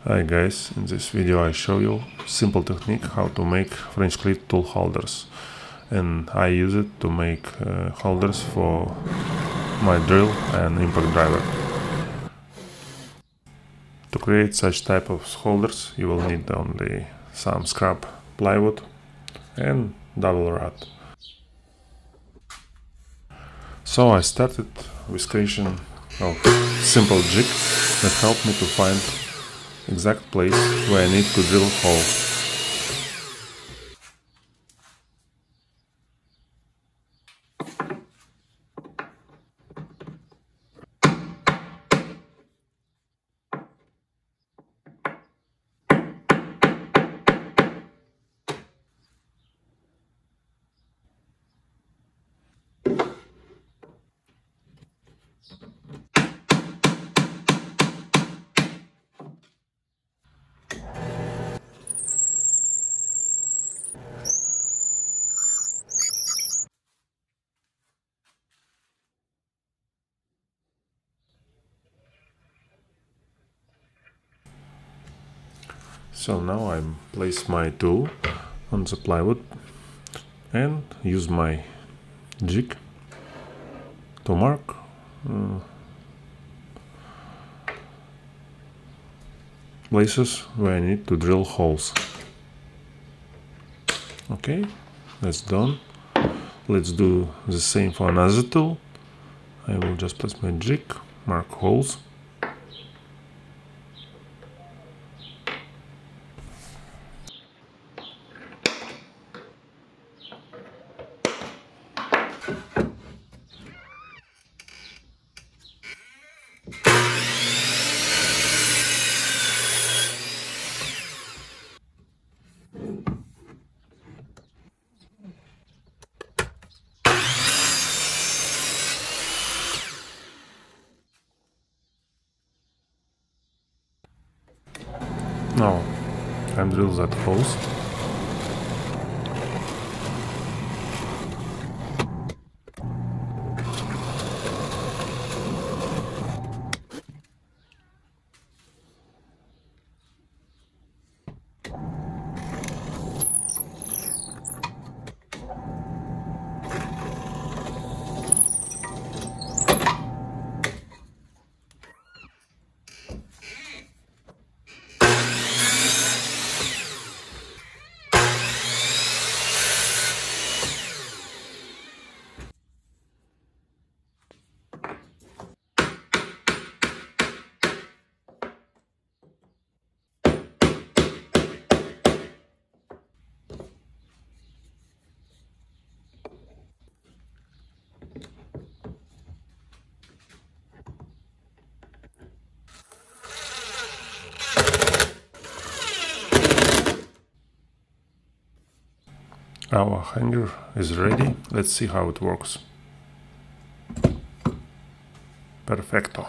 Hi guys, in this video I show you simple technique how to make French cleat tool holders, and I use it to make holders for my drill and impact driver. To create such type of holders you will need only some scrap plywood and dowel rod. So I started with creation of simple jig that helped me to find exact place where I need to drill hole. So now I place my tool on the plywood and use my jig to mark places where I need to drill holes. Okay, that's done. Let's do the same for another tool. I will just place my jig, mark holes. Now I drill that holes. Our hanger is ready. Let's see how it works. Perfecto.